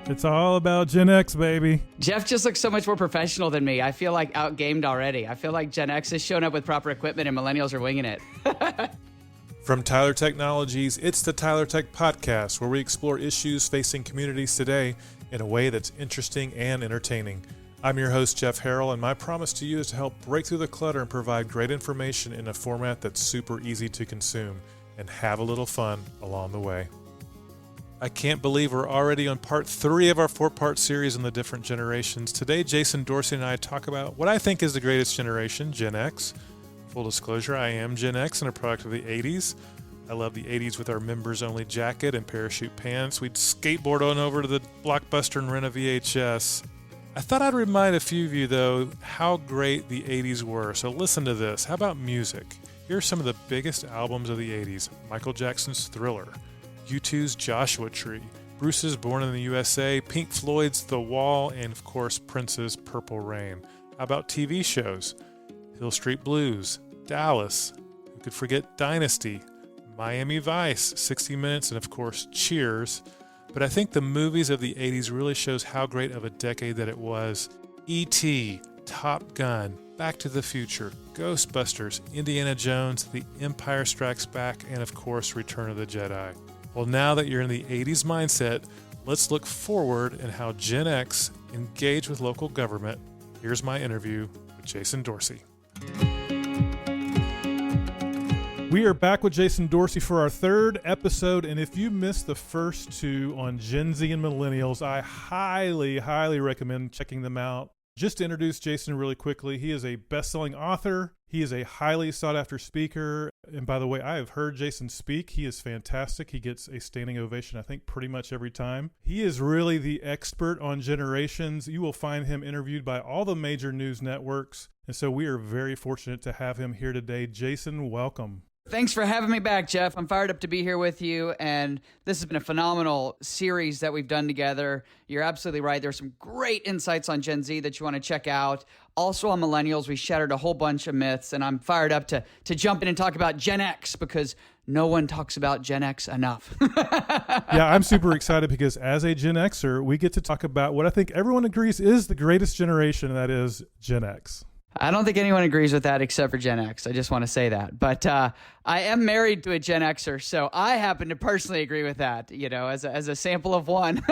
It's all about Gen X, baby. Jeff just looks so much more professional than me. I feel like outgamed already. I feel like Gen X is showing up with proper equipment and millennials are winging it. From Tyler Technologies, it's the Tyler Tech Podcast, where we explore issues facing communities today in a way that's interesting and entertaining. I'm your host, Jeff Harrell, and my promise to you is to help break through the clutter and provide great information in a format that's super easy to consume, and have a little fun along the way. I can't believe we're already on part 3 of our 4-part series on the different generations. Today, Jason Dorsey and I talk about what I think is the greatest generation, Gen X. Full disclosure, I am Gen X and a product of the 80s. I love the 80s with our members-only jacket and parachute pants. We'd skateboard on over to the Blockbuster and rent a VHS. I thought I'd remind a few of you, though, how great the 80s were. So listen to this. How about music? Here are some of the biggest albums of the 80s. Michael Jackson's Thriller, U2's Joshua Tree, Bruce's Born in the USA, Pink Floyd's The Wall, and of course Prince's Purple Rain. How about TV shows? Hill Street Blues, Dallas, who could forget Dynasty, Miami Vice, 60 Minutes, and of course Cheers. But I think the movies of the 80s really shows how great of a decade that it was. E.T., Top Gun, Back to the Future, Ghostbusters, Indiana Jones, The Empire Strikes Back, and of course Return of the Jedi. Well, now that you're in the 80s mindset, let's look forward and how Gen X engage with local government. Here's my interview with Jason Dorsey. We are back with Jason Dorsey for our 3rd episode, and if you missed the first 2 on Gen Z and Millennials, I highly recommend checking them out. Just to introduce Jason really quickly, he is a best-selling author. He is a highly sought-after speaker. And by the way, I have heard Jason speak. He is fantastic. He gets a standing ovation, I think, pretty much every time. He is really the expert on generations. You will find him interviewed by all the major news networks. And so we are very fortunate to have him here today. Jason, welcome. Thanks for having me back, Jeff. I'm fired up to be here with you, and this has been a phenomenal series that we've done together. You're absolutely right. There's some great insights on Gen Z that you want to check out. Also on millennials, we shattered a whole bunch of myths, and I'm fired up to jump in and talk about Gen X because no one talks about Gen X enough. Yeah, I'm super excited because as a Gen Xer, we get to talk about what I think everyone agrees is the greatest generation, and that is Gen X. I don't think anyone agrees with that except for Gen X. I just want to say that. But I am married to a Gen Xer, so I happen to personally agree with that, as a sample of one.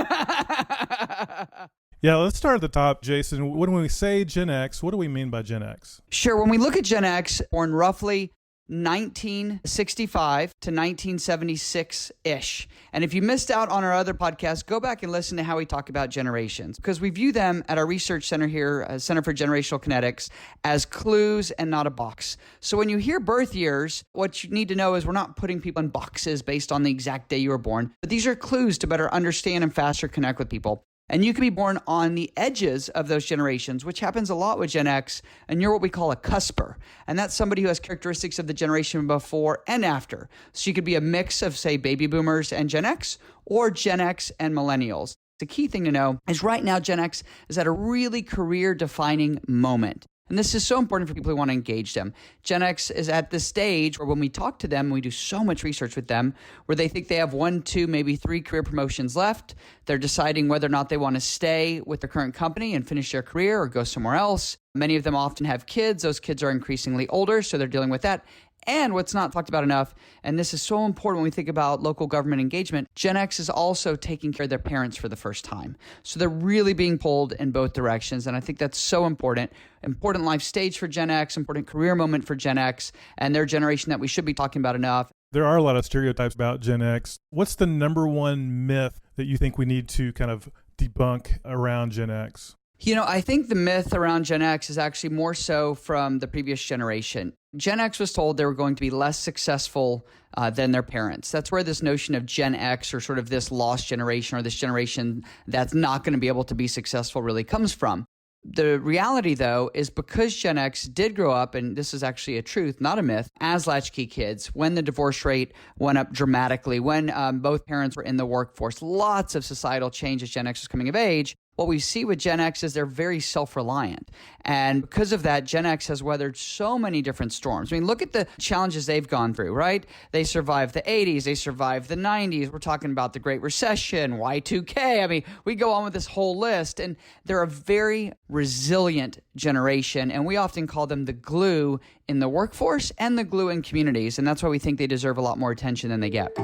Yeah, let's start at the top, Jason. When we say Gen X, what do we mean by Gen X? Sure. When we look at Gen X, born roughly 1965 to 1976-ish. And if you missed out on our other podcast, go back and listen to how we talk about generations, because we view them at our research center here, Center for Generational Kinetics, as clues and not a box. So when you hear birth years, what you need to know is we're not putting people in boxes based on the exact day you were born, but these are clues to better understand and faster connect with people. And you can be born on the edges of those generations, which happens a lot with Gen X, and you're what we call a cusper. And that's somebody who has characteristics of the generation before and after. So you could be a mix of, say, baby boomers and Gen X, or Gen X and millennials. The key thing to know is right now Gen X is at a really career-defining moment. And this is so important for people who want to engage them. Gen X is at the stage where when we talk to them, we do so much research with them, where they think they have 1, 2, maybe 3 career promotions left. They're deciding whether or not they want to stay with their current company and finish their career or go somewhere else. Many of them often have kids. Those kids are increasingly older, so they're dealing with that. And what's not talked about enough, and this is so important when we think about local government engagement, Gen X is also taking care of their parents for the first time. So they're really being pulled in both directions, and I think that's so important. Important life stage for Gen X, important career moment for Gen X, and their generation that we should be talking about enough. There are a lot of stereotypes about Gen X. What's the number one myth that you think we need to kind of debunk around Gen X? I think the myth around Gen X is actually more so from the previous generation. Gen X was told they were going to be less successful than their parents. That's where this notion of Gen X, or sort of this lost generation, or this generation that's not going to be able to be successful, really comes from. The reality, though, is because Gen X did grow up, and this is actually a truth, not a myth, as latchkey kids, when the divorce rate went up dramatically, when both parents were in the workforce, lots of societal change as Gen X was coming of age, What we see with Gen X is they're very self-reliant. And because of that, Gen X has weathered so many different storms. I mean, look at the challenges they've gone through, right? They survived the 80s. They survived the 90s. We're talking about the Great Recession, Y2K. I mean, we go on with this whole list. And they're a very resilient generation. And we often call them the glue in the workforce and the glue in communities. And that's why we think they deserve a lot more attention than they get.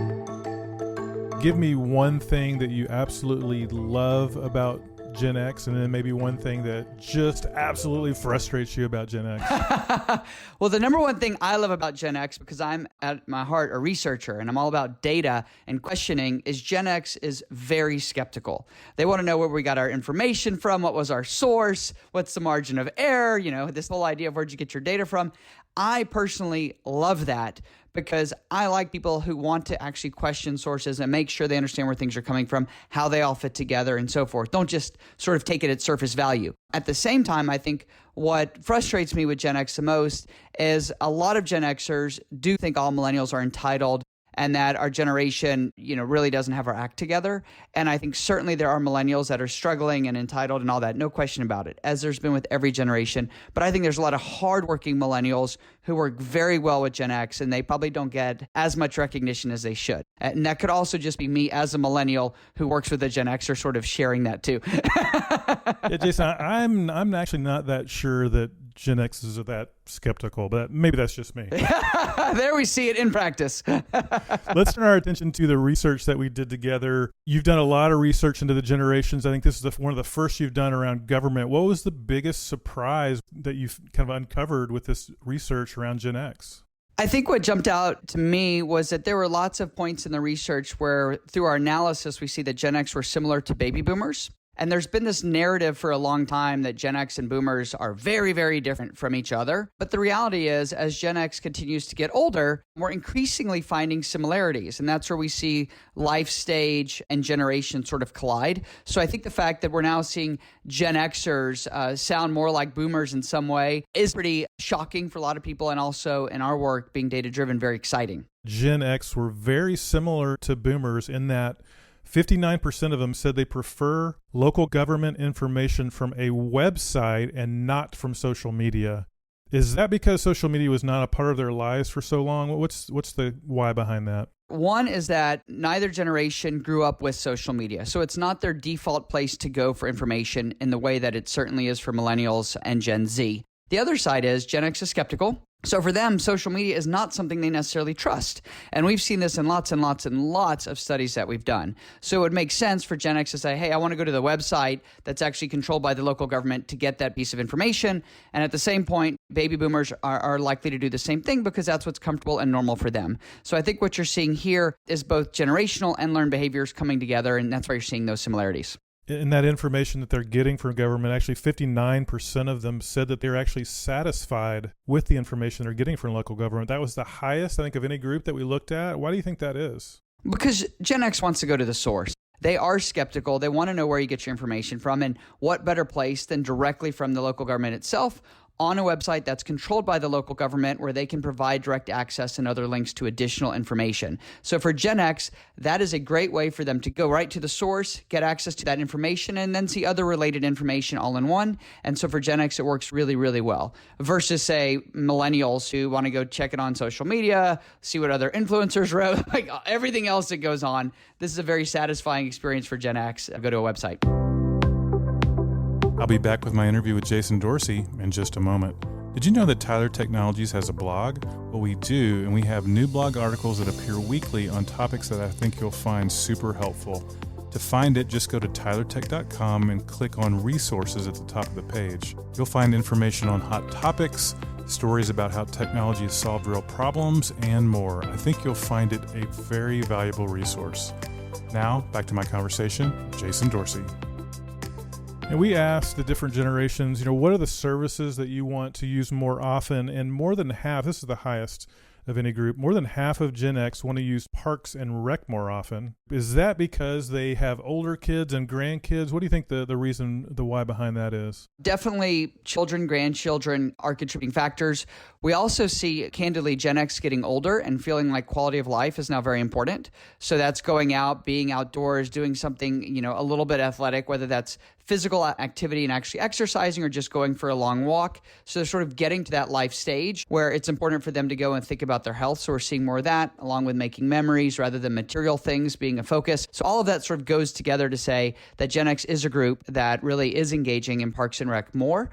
Give me one thing that you absolutely love about Gen X, and then maybe one thing that just absolutely frustrates you about Gen X. Well, the number one thing I love about Gen X, because I'm at my heart a researcher and I'm all about data and questioning, is Gen X is very skeptical. They want to know where we got our information from, what was our source, what's the margin of error, this whole idea of where'd you get your data from. I personally love that because I like people who want to actually question sources and make sure they understand where things are coming from, how they all fit together, and so forth. Don't just sort of take it at surface value. At the same time, I think what frustrates me with Gen X the most is a lot of Gen Xers do think all millennials are entitled and that our generation, really doesn't have our act together. And I think certainly there are millennials that are struggling and entitled and all that, no question about it, as there's been with every generation. But I think there's a lot of hardworking millennials who work very well with Gen X, and they probably don't get as much recognition as they should. And that could also just be me as a millennial who works with a Gen Xer sort of sharing that too. Yeah, Jason, I'm actually not that sure that Gen X is that skeptical, but maybe that's just me. There we see it in practice. Let's turn our attention to the research that we did together. You've done a lot of research into the generations. I think this is one of the first you've done around government. What was the biggest surprise that you've kind of uncovered with this research around Gen X? I think what jumped out to me was that there were lots of points in the research where through our analysis, we see that Gen X were similar to baby boomers. And there's been this narrative for a long time that Gen X and boomers are very, very different from each other. But the reality is, as Gen X continues to get older, we're increasingly finding similarities. And that's where we see life stage and generation sort of collide. So I think the fact that we're now seeing Gen Xers sound more like boomers in some way is pretty shocking for a lot of people. And also in our work, being data-driven, very exciting. Gen X were very similar to boomers in that 59% of them said they prefer local government information from a website and not from social media. Is that because social media was not a part of their lives for so long? What's the why behind that? One is that neither generation grew up with social media. So it's not their default place to go for information in the way that it certainly is for millennials and Gen Z. The other side is Gen X is skeptical. So for them, social media is not something they necessarily trust. And we've seen this in lots and lots and lots of studies that we've done. So it would make sense for Gen X to say, hey, I want to go to the website that's actually controlled by the local government to get that piece of information. And at the same point, baby boomers are likely to do the same thing because that's what's comfortable and normal for them. So I think what you're seeing here is both generational and learned behaviors coming together, and that's why you're seeing those similarities. In that information that they're getting from government, actually 59% of them said that they're actually satisfied with the information they're getting from local government. That was the highest, I think, of any group that we looked at. Why do you think that is? Because Gen X wants to go to the source. They are skeptical. They want to know where you get your information from, and what better place than directly from the local government itself on a website that's controlled by the local government where they can provide direct access and other links to additional information. So for Gen X, that is a great way for them to go right to the source, get access to that information, and then see other related information all in one. And so for Gen X, it works really, really well versus, say, millennials who want to go check it on social media, see what other influencers wrote, like everything else that goes on. This is a very satisfying experience for Gen X. Go to a website. I'll be back with my interview with Jason Dorsey in just a moment. Did you know that Tyler Technologies has a blog? Well, we do, and we have new blog articles that appear weekly on topics that I think you'll find super helpful. To find it, just go to tylertech.com and click on resources at the top of the page. You'll find information on hot topics, stories about how technology has solved real problems, and more. I think you'll find it a very valuable resource. Now, back to my conversation with Jason Dorsey. And we asked the different generations, what are the services that you want to use more often? And more than half, this is the highest of any group, more than half of Gen X want to use Parks and Rec more often. Is that because they have older kids and grandkids? What do you think the reason, the why behind that is? Definitely children, grandchildren are contributing factors. We also see, candidly, Gen X getting older and feeling like quality of life is now very important. So that's going out, being outdoors, doing something, a little bit athletic, whether that's physical activity and actually exercising or just going for a long walk. So they're sort of getting to that life stage where it's important for them to go and think about their health. So we're seeing more of that along with making memories rather than material things being a focus. So all of that sort of goes together to say that Gen X is a group that really is engaging in Parks and Rec more.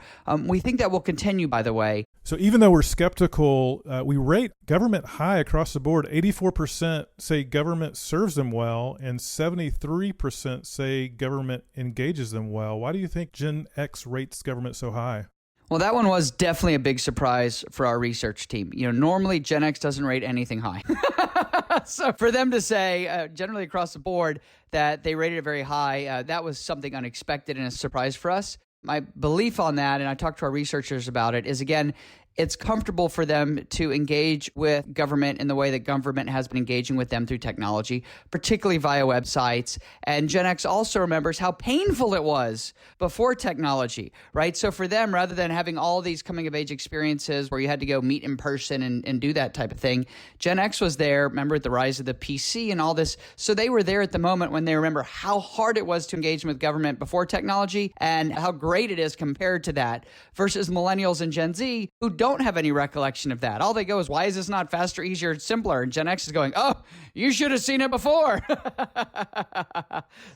We think that will continue, by the way. So even though we're skeptical, we rate government high across the board. 84% say government serves them well, and 73% say government engages them well. Why do you think Gen X rates government so high? Well, that one was definitely a big surprise for our research team. Normally Gen X doesn't rate anything high. So for them to say, generally across the board, that they rated it very high, that was something unexpected and a surprise for us. My belief on that, and I talked to our researchers about it, is again, it's comfortable for them to engage with government in the way that government has been engaging with them through technology, particularly via websites. And Gen X also remembers how painful it was before technology, right? So for them, rather than having all these coming of age experiences where you had to go meet in person and do that type of thing, Gen X was there, remember, at the rise of the PC and all this. So they were there at the moment when they remember how hard it was to engage with government before technology and how great it is compared to that versus millennials and Gen Z who don't have any recollection of that. All they go is, why is this not faster, easier, simpler? And Gen X is going, oh, you should have seen it before.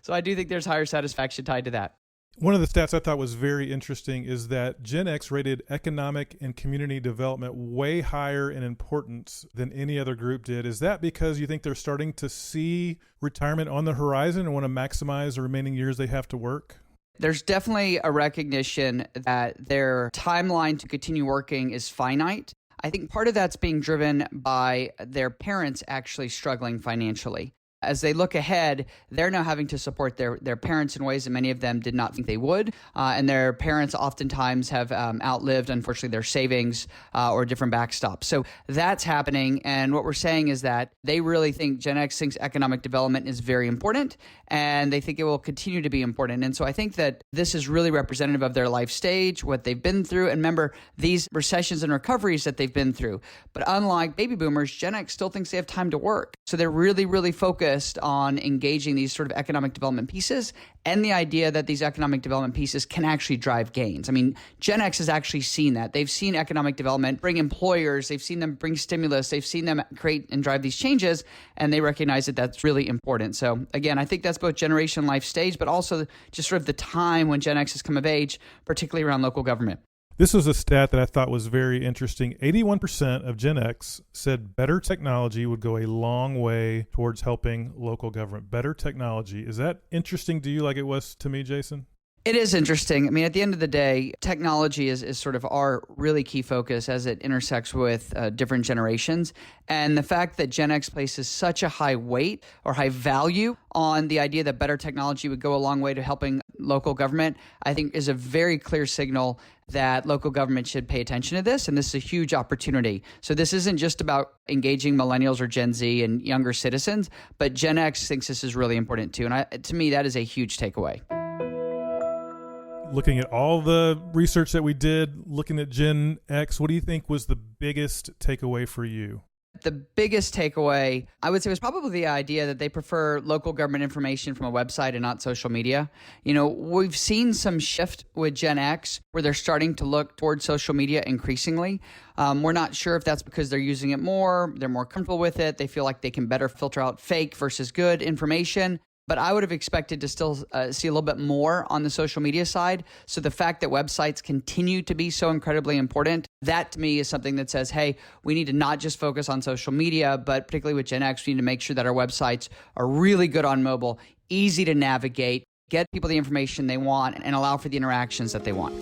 So I do think there's higher satisfaction tied to that. One of the stats I thought was very interesting is that Gen X rated economic and community development way higher in importance than any other group did. Is that because you think they're starting to see retirement on the horizon and want to maximize the remaining years they have to work? There's definitely a recognition that their timeline to continue working is finite. I think part of that's being driven by their parents actually struggling financially. As they look ahead, they're now having to support their parents in ways that many of them did not think they would. And their parents oftentimes have outlived, unfortunately, their savings or different backstops. So that's happening. And what we're saying is that they really think Gen X thinks economic development is very important, and they think it will continue to be important. And so I think that this is really representative of their life stage, what they've been through. And remember, these recessions and recoveries that they've been through. But unlike baby boomers, Gen X still thinks they have time to work. So they're really, really focused on engaging these sort of economic development pieces and the idea that these economic development pieces can actually drive gains. I mean, Gen X has actually seen that. They've seen economic development bring employers, they've seen them bring stimulus, they've seen them create and drive these changes, and they recognize that that's really important. So again, I think that's both generation life stage, but also just sort of the time when Gen X has come of age, particularly around local government. This was a stat that I thought was very interesting. 81% of Gen X said better technology would go a long way towards helping local government. Better technology. Is that interesting to you like it was to me, Jason? It is interesting. I mean, at the end of the day, technology is sort of our really key focus as it intersects with different generations. And the fact that Gen X places such a high weight or high value on the idea that better technology would go a long way to helping local government, I think is a very clear signal that local government should pay attention to this. And this is a huge opportunity. So this isn't just about engaging millennials or Gen Z and younger citizens, but Gen X thinks this is really important too. And to me, that is a huge takeaway. Looking at all the research that we did, looking at Gen X, what do you think was the biggest takeaway for you? The biggest takeaway, I would say, was probably the idea that they prefer local government information from a website and not social media. We've seen some shift with Gen X where they're starting to look towards social media increasingly. We're not sure if that's because they're using it more, they're more comfortable with it, they feel like they can better filter out fake versus good information. But I would have expected to still see a little bit more on the social media side. So the fact that websites continue to be so incredibly important, that to me is something that says, hey, we need to not just focus on social media, but particularly with Gen X, we need to make sure that our websites are really good on mobile, easy to navigate, get people the information they want, and allow for the interactions that they want.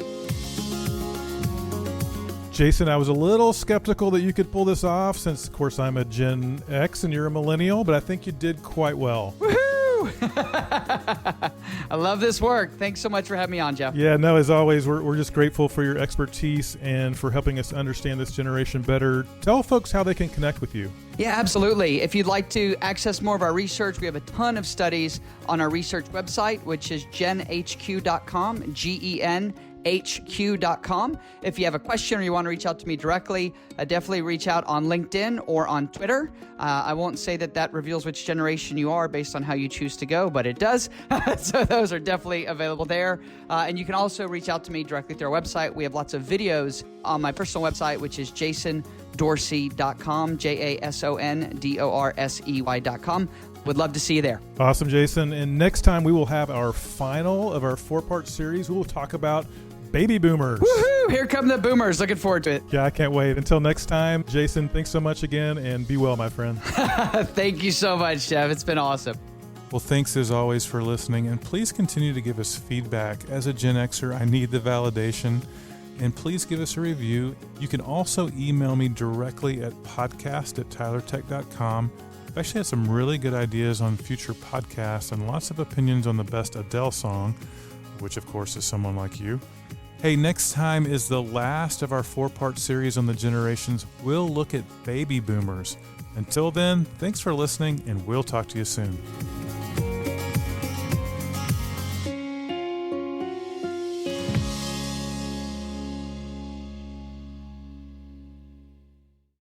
Jason, I was a little skeptical that you could pull this off since, of course, I'm a Gen X and you're a millennial, but I think you did quite well. Woohoo! I love this work. Thanks so much for having me on, Jeff. Yeah, no, as always, we're just grateful for your expertise and for helping us understand this generation better. Tell folks how they can connect with you. Yeah, absolutely. If you'd like to access more of our research, we have a ton of studies on our research website, which is genhq.com, hq.com. If you have a question or you want to reach out to me directly, definitely reach out on LinkedIn or on Twitter. I won't say that reveals which generation you are based on how you choose to go, but it does. So those are definitely available there. And you can also reach out to me directly through our website. We have lots of videos on my personal website, which is jasondorsey.com, jasondorsey.com. Would love to see you there. Awesome, Jason. And next time we will have our final of our 4-part series. We will talk about baby boomers. Woohoo! Here come the boomers. Looking forward to it. Yeah, I can't wait. Until next time, Jason, thanks so much again, and be well, my friend. Thank you so much, Jeff. It's been awesome. Well, thanks as always for listening, and please continue to give us feedback. As a Gen Xer, I need the validation, and please give us a review. You can also email me directly at podcast@tylertech.com. I've actually had some really good ideas on future podcasts and lots of opinions on the best Adele song, which of course is someone like you. Hey, next time is the last of our 4-part series on the generations. We'll look at baby boomers. Until then, thanks for listening, and we'll talk to you soon.